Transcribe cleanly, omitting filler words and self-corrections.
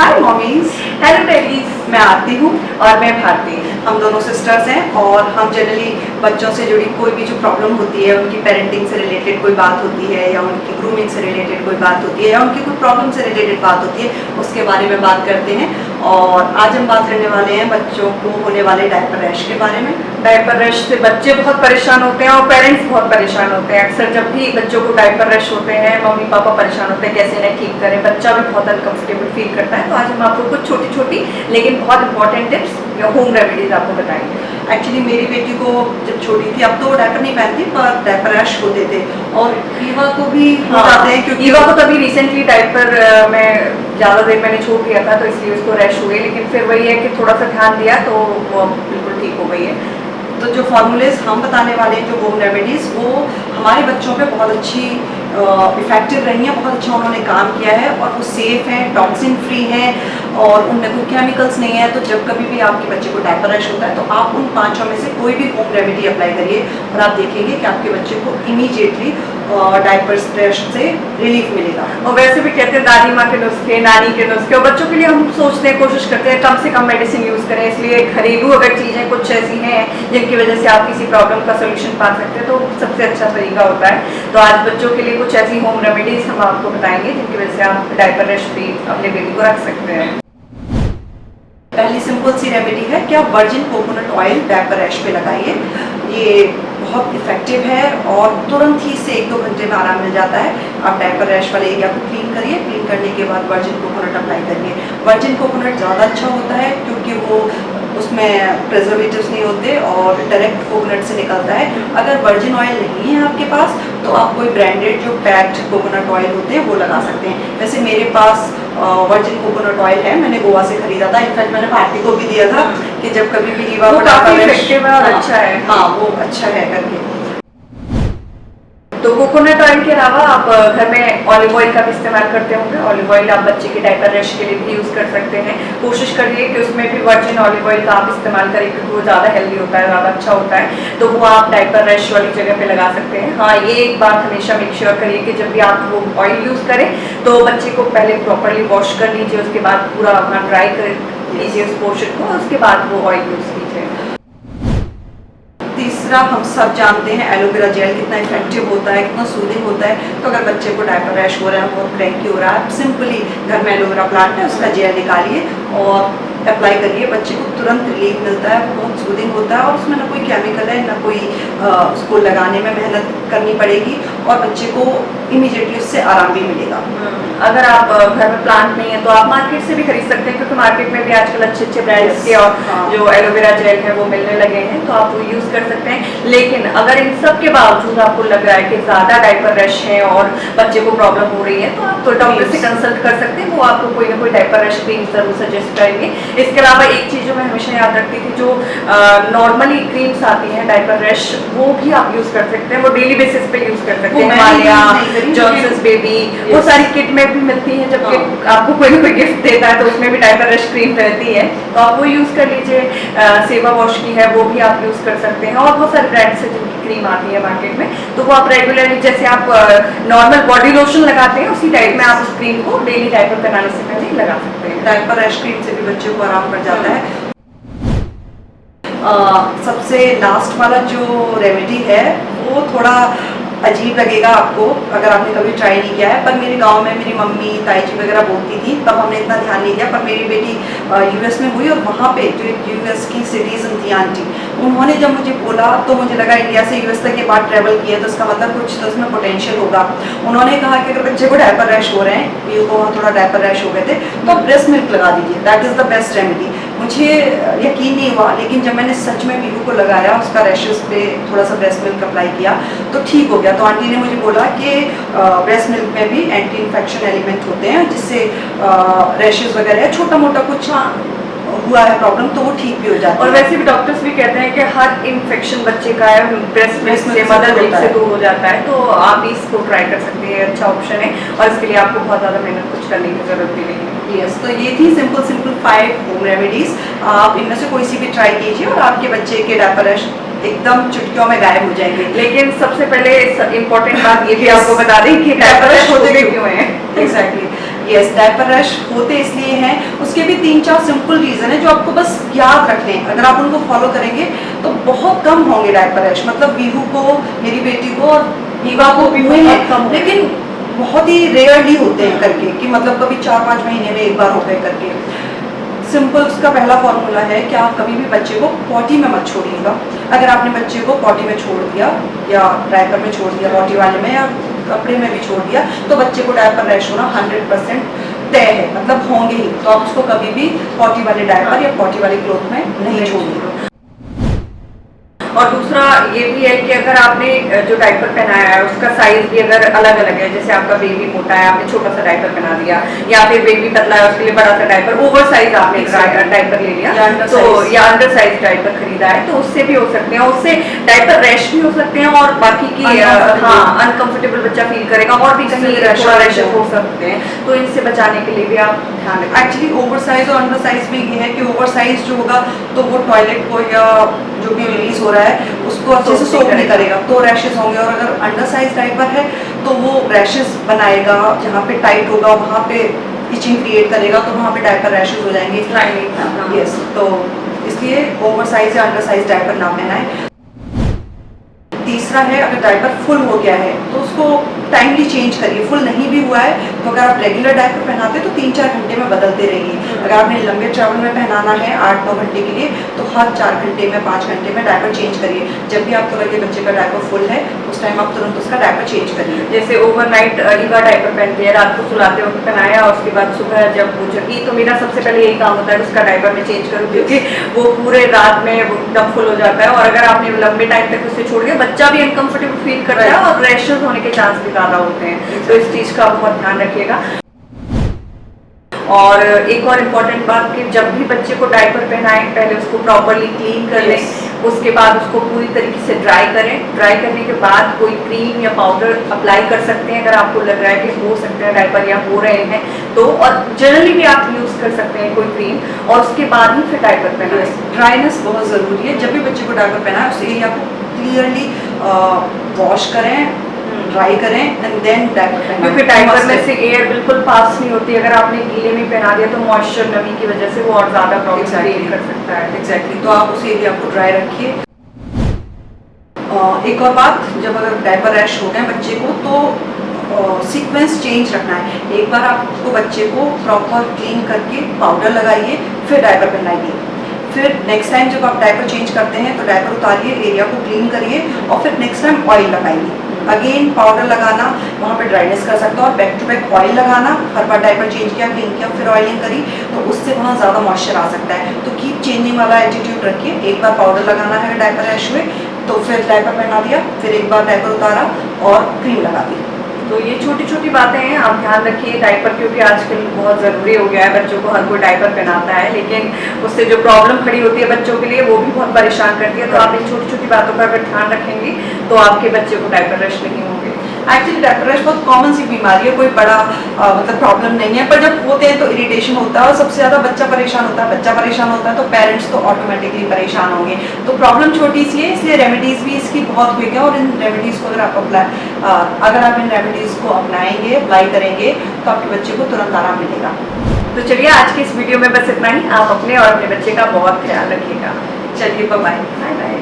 हाय mommies. Hello daddies. मैं आरती हूँ और मैं भारती। हम दोनों सिस्टर्स हैं और हम जनरली बच्चों से जुड़ी कोई भी जो प्रॉब्लम होती है, उनकी पेरेंटिंग से रिलेटेड कोई बात होती है या उनकी ग्रूमिंग से रिलेटेड कोई बात होती है या उनकी कोई प्रॉब्लम से रिलेटेड बात होती है, उसके बारे में बात करते हैं। और आज हम बात करने वाले हैं बच्चों को होने वाले डायपर रैश के बारे में। डायपर रैश से बच्चे बहुत परेशान होते हैं और पेरेंट्स बहुत परेशान होते हैं। अक्सर जब भी बच्चों को डायपर रैश होते हैं, मम्मी पापा परेशान होते हैं कैसे इन्हें ठीक करें, बच्चा भी बहुत अनकंफर्टेबल फील करता है। तो आज हम आपको कुछ छोटी छोटी लेकिन बहुत इंपॉर्टेंट टिप्स या होम रेमेडीज आपको बताएंगे। एक्चुअली मेरी बेटी को जब छोटी थी, अब तो वो डायपर नहीं पहनती, पर डायपर रैश होते थे और ईवा को भी हो जाते हैं, क्योंकि ईवा को तभी रिसेंटली डायपर में ज़्यादा देर मैंने छोड़ दिया था तो इसलिए उसको रैश हुए, लेकिन फिर वही है कि थोड़ा सा ध्यान दिया तो वो बिल्कुल ठीक हो गई है। तो जो फार्मूलेज हम बताने वाले हैं, जो होम रेमेडीज़, वो हमारे बच्चों पे बहुत अच्छी इफ़ेक्टिव रही हैं, बहुत अच्छा उन्होंने काम किया है और वो सेफ़ हैं, टॉक्सिन फ्री हैं और उनमें कोई केमिकल्स नहीं है। तो जब कभी भी आपके बच्चे को डायपर रैश होता है तो आप उन पाँचों में से कोई भी होम रेमेडी अप्लाई करिए और आप देखेंगे कि आपके बच्चे को इमीडिएटली डायपर रैश से रिलीफ मिलेगा। और वैसे भी कहते हैं दादी माँ के नुस्खे, नानी के नुस्खे, और बच्चों के लिए हम सोचते हैं, कोशिश करते हैं कम से कम मेडिसिन यूज़ करें। इसलिए घरेलू अगर चीज़ें कुछ ऐसी हैं जिनकी वजह से आप किसी प्रॉब्लम का सोल्यूशन पा सकते हैं तो सबसे अच्छा तरीका होता है। तो आज बच्चों के लिए कुछ ऐसी होम रेमेडीज हम आपको बताएंगे जिनकी वजह से आप डायपर रैश फ्री अपने बेबी को रख सकते हैं। पहली सिंपल सी रेमेडी है कि आप virgin coconut oil diaper rash पे लगाइए। ये बहुत इफेक्टिव है और तुरंत ही से 1-2 घंटे में आराम मिल जाता है। आप डायपर रैश वाले एरिया को क्लीन करिए, क्लीन करने के बाद वर्जिन कोकोनट अप्लाई करिए। वर्जिन कोकोनट ज़्यादा अच्छा होता है क्योंकि वो उसमें प्रिजर्वेटिव्स नहीं होते और डायरेक्ट कोकोनट से निकलता है। अगर वर्जिन ऑयल नहीं है आपके पास तो आप कोई ब्रांडेड जो पैक्ड कोकोनट ऑयल होते हैं वो लगा सकते हैं। वैसे मेरे पास वर्जिन कोकोनट ऑयल है, मैंने गोवा से खरीदा था। इनफैक्ट मैंने भारती को भी दिया था कि जब कभी भी ईवा वो काफी इफेक्टिव है और अच्छा है। हाँ, वो अच्छा है करके। तो कोकोनट ऑयल के अलावा आप घर में ऑलिव ऑयल का भी इस्तेमाल करते होंगे। ऑलिव ऑयल आप बच्चे के डायपर रैश के लिए भी यूज़ कर सकते हैं। कोशिश करिए कि उसमें भी वर्जिन ऑलिव ऑयल का आप इस्तेमाल करें क्योंकि वो ज़्यादा हेल्दी होता है, ज़्यादा अच्छा होता है। तो वो आप डायपर रैश वाली जगह पे लगा सकते हैं। हाँ, ये एक बात हमेशा मेक श्योर करिए कि जब भी आप वो ऑयल यूज़ करें तो बच्चे को पहले प्रॉपरली वॉश कर लीजिए, उसके बाद पूरा अपना ड्राई कर लीजिए उस पोर्शन को, उसके बाद वो ऑयल यूज़ कीजिए। तीसरा, हम सब जानते हैं एलोवेरा जेल कितना इफेक्टिव होता है, कितना सूदिंग होता है। तो अगर बच्चे को डायपर रैश हो रहा है, बहुत क्रैंकी हो रहा है, आप सिंपली घर में एलोवेरा प्लांट है उसका जेल निकालिए और अप्लाई करिए। बच्चे को तुरंत रिलीफ मिलता है, बहुत सूदिंग होता है और उसमें ना कोई केमिकल है, ना कोई उसको लगाने में मेहनत करनी पड़ेगी और बच्चे को इमीडिएटली उससे आराम भी मिलेगा। अगर आप घर में प्लांट नहीं है तो आप मार्केट से भी खरीद सकते हैं क्योंकि मार्केट में भी आजकल अच्छे अच्छे ब्रांड्स के और जो एलोवेरा जेल है वो मिलने लगे हैं, तो आप वो यूज़ कर सकते हैं। लेकिन अगर इन सब के बावजूद आपको लग रहा है कि ज़्यादा डायपर रैश है और बच्चे को प्रॉब्लम हो रही है तो आप तो डॉक्टर से कंसल्ट कर सकते हैं। वो आपको कोई ना कोई डायपर रैश क्रीम जरूर सजेस्ट करेंगे। इसके अलावा एक चीज़ जो मैं हमेशा याद रखती थी, जो नॉर्मली क्रीम्स आती हैं डायपर रैश, वो भी आप यूज़ कर सकते हैं। वो डेली बेसिस पे यूज़ कर सकते हैं। हिमालया, जॉनसन्स बेबी, वो सारी किट में भी मिलती है। जब आपको कोई ना कोई गिफ्ट देता है तो उसमें भी डायपर रैश क्रीम रहती है, तो आप वो यूज़ कर लीजिए। सेवा वॉश की है वो भी आप यूज़ कर सकते हैं और बहुत सारे ब्रांड्स हैं जिनकी क्रीम आती है मार्केट में, तो वो आप रेगुलरली जैसे आप नॉर्मल बॉडी लोशन लगाते हैं उसी टाइप में आप उस क्रीम को डेली डायपर बनाने से पहले लगा सकते हैं। डायपर रैश क्रीम से भी बच्चे को आराम पड़ जाता है। सबसे लास्ट वाला जो रेमेडी है वो थोड़ा अजीब लगेगा आपको अगर आपने कभी ट्राई नहीं किया है, पर मेरे गांव में मेरी मम्मी ताई जी वगैरह बोलती थी, तब हमने इतना ध्यान नहीं दिया। पर मेरी बेटी यूएस में हुई और वहाँ पे जो एक यूएस की सिटीजन थी आंटी, उन्होंने जब मुझे बोला तो मुझे लगा इंडिया से यूएस तक के बाद ट्रैवल किया तो इसका मतलब कुछ तो इसमें पोटेंशियल होगा। उन्होंने कहा कि अगर बच्चे को डायपर रैश हो रहे हैं, पीयू को वहाँ थोड़ा डायपर रैश हो गए थे, तो आप ब्रेस्ट मिल्क लगा दीजिए, that is the best remedy. मुझे यकीन नहीं हुआ, लेकिन जब मैंने सच में पीयू को लगाया, उसका रैशेस पे थोड़ा सा ब्रेस्ट मिल्क अप्लाई किया तो ठीक हो गया। तो आंटी ने मुझे बोला कि ब्रेस्ट मिल्क में भी एंटी इन्फेक्शन एलिमेंट होते हैं जिससे रैशेस वगैरह छोटा मोटा कुछ हुआ है प्रॉब्लम तो वो ठीक भी हो जाता है। और वैसे भी डॉक्टर्स भी कहते हैं कि हर इन्फेक्शन बच्चे का है ब्रेस्ट मिल्क से, मदर मिल्क से दूर हो जाता है, तो आप इसको ट्राई कर सकते हैं, अच्छा ऑप्शन है और इसके लिए आपको बहुत ज़्यादा मेहनत कुछ करने की जरूरत भी नहीं है। यस, तो ये थी सिंपल 5 होम रेमेडीज। आप इनमें से कोई सी भी ट्राई कीजिए और आपके बच्चे के डायपर रैश एकदम चुटकियों में गायब हो जाएंगे। लेकिन सबसे पहले इम्पोर्टेंट बात ये भी आपको बता दें कि डायपर रैश होते क्यों हैं। एग्जैक्टली, यस, डायपर रैश होते इसलिए हैं, उसके भी 3-4 सिंपल रीजन है जो आपको बस याद रखने हैं। अगर आप उनको फॉलो करेंगे तो बहुत कम होंगे डायपर रैश। मतलब वीहू को, मेरी बेटी को और वीवा को भी हुए हैं, लेकिन बहुत ही रेयरली होते हैं करके, कि मतलब कभी 4-5 महीने में एक बार हो गए करके। सिंपल उसका पहला फॉर्मूला है कि आप कभी भी बच्चे को पॉटी में मत छोड़िएगा। अगर आपने बच्चे को पॉटी में छोड़ दिया या डायपर में छोड़ दिया, पॉटी वाले में या कपड़े में भी छोड़ दिया, तो बच्चे को डायपर रैश होना 100% तय है, मतलब होंगे ही। तो आप उसको कभी भी पॉटी वाले डायपर या पॉटी वाले क्लोथ में नहीं छोड़िए। और दूसरा ये भी है कि अगर आपने जो डायपर पहनाया है उसका साइज भी अगर अलग अलग है, जैसे आपका बेबी मोटा है, आपने छोटा सा डायपर पहना दिया, या फिर बेबी पतला है उसके लिए बड़ा सा डायपर, ओवर साइज आपने डायपर ले लिया, तो या अंडर साइज डायपर खरीदा है, तो उससे भी हो सकते हैं। उससे डायपर रैश भी हो सकते हैं और बाकी की अनकंफर्टेबल बच्चा फील करेगा और भी कहीं रैशेस हो सकते हैं, तो इनसे बचाने के लिए भी आप ध्यान रखें। एक्चुअली ओवर साइज और अंडर साइज में ये है कि ओवर साइज जो होगा तो वो टॉयलेट को या जो भी रिलीज हो रहा है उसको अच्छे से सोक नहीं करेगा, तो रैशेस होंगे। और अगर अंडर साइज डायपर है तो वो रैशेस बनाएगा, जहाँ पे टाइट होगा वहाँ पे इचिंग क्रिएट करेगा, तो वहाँ पे डायपर रैशेस हो जाएंगे। यस, तो इसलिए ओवर साइज या अंडर साइज डायपर ना पहनाएं। तीसरा है, अगर डायपर फुल हो गया है तो उसको टाइमली चेंज करिए। फुल नहीं भी हुआ है तो अगर आप रेगुलर डायपर पहनाते हैं तो 3-4 घंटे में बदलते रहिए। अगर आपने लंबे ट्रैवल में पहनाना है 8-9 घंटे के लिए, तो हर 4 घंटे में 5 घंटे में डायपर चेंज करिए। जब भी आपको लगे बच्चे का डायपर फुल है उस टाइम आप तुरंत उसका डायपर चेंज करिए। जैसे ओवरनाइट ईवा डायपर पहनती है, रात को सुलाते वक्त पहनाया और उसके बाद सुबह जब वो जगी, तो मेरा सबसे पहले यही काम होता है उसका डायपर में चेंज करूँ, क्योंकि वो पूरे रात में वो एकदम फुल हो जाता है। और अगर आपने लंबे टाइम तक उसे छोड़ दिया, बच्चा भी अनकंफर्टेबल फील करता है और रैशेस होने के चांस भी ज़्यादा होते हैं, तो इस चीज़ का बहुत ध्यान रखिएगा। और एक और इम्पॉर्टेंट बात कि जब भी बच्चे को डायपर पहनाएं पहले उसको प्रॉपरली क्लीन कर लें, उसके बाद उसको पूरी तरीके से ड्राई करें। ड्राई करने के बाद कोई क्रीम या पाउडर अप्लाई कर सकते हैं अगर आपको लग रहा है कि हो सकते हैं डायपर या हो रहे हैं तो, और जनरली भी आप यूज़ कर सकते हैं कोई क्रीम, और उसके बाद ही फिर डायपर पहनाएं। ड्राइनेस बहुत ज़रूरी है। जब भी बच्चे को डायपर पहनाएं उसे आपको क्लियरली वॉश करें, ड्राई करें एंड देन डायपर पहनाएं, क्योंकि डायपर में से एयर बिल्कुल पास नहीं होती। अगर आपने गीले में पहना दिया तो मॉइस्चर नमी की वजह से वो और ज़्यादा प्रॉब्लम क्रिएट कर सकता है। एग्जैक्टली, तो आप उस एरिया को ड्राई रखिए। एक और बात, जब अगर डायपर रैश हो गए बच्चे को तो सीक्वेंस चेंज रखना है। एक बार आपको बच्चे को प्रॉपर क्लीन करके पाउडर लगाइए, फिर डायपर पहनाइए। फिर नेक्स्ट टाइम जब आप डायपर चेंज करते हैं तो डायपर उतारिए, एरिया को क्लीन करिए और फिर नेक्स्ट टाइम ऑयल लगाइए। अगेन पाउडर लगाना, वहाँ पे ड्राइनेस कर सकता है, और बैक टू बैक ऑयल लगाना। हर बार डायपर चेंज किया, क्लीन किया, फिर ऑयलिंग करी, तो उससे वहाँ ज़्यादा मॉइस्चर आ सकता है। तो कीप चेंजिंग वाला एटीट्यूड रखिए। एक बार पाउडर लगाना है डायपर रैश हुए तो फिर डायपर पहना दिया, फिर एक बार डायपर उतारा और क्रीम लगा दी। तो ये छोटी छोटी बातें हैं, आप ध्यान रखिए डायपर, क्योंकि आजकल बहुत ज़रूरी हो गया है। बच्चों को हर कोई डायपर पहनाता है, लेकिन उससे जो प्रॉब्लम खड़ी होती है बच्चों के लिए वो भी बहुत परेशान करती है। तो आप इन छोटी छोटी बातों का अगर ध्यान रखेंगे तो आपके बच्चे को डायपर रैश नहीं होंगे। एक्चुअली डायपर रैश बहुत कॉमन सी बीमारी है, कोई बड़ा मतलब प्रॉब्लम नहीं है, पर जब होते हैं तो इरिटेशन होता है और सबसे ज़्यादा बच्चा परेशान होता है। बच्चा परेशान होता है तो पेरेंट्स तो ऑटोमेटिकली परेशान होंगे। तो प्रॉब्लम छोटी सी है, इसलिए रेमेडीज़ भी इसकी बहुत हुई है, और इन रेमेडीज़ को अगर आप इन रेमेडीज़ को अपनाएंगे, अप्लाई करेंगे तो आपके बच्चे को तुरंत आराम मिलेगा। तो चलिए आज की इस वीडियो में बस इतना ही। आप अपने और अपने बच्चे का बहुत ख्याल रखिएगा। चलिए, बाय बाय। Bye bye.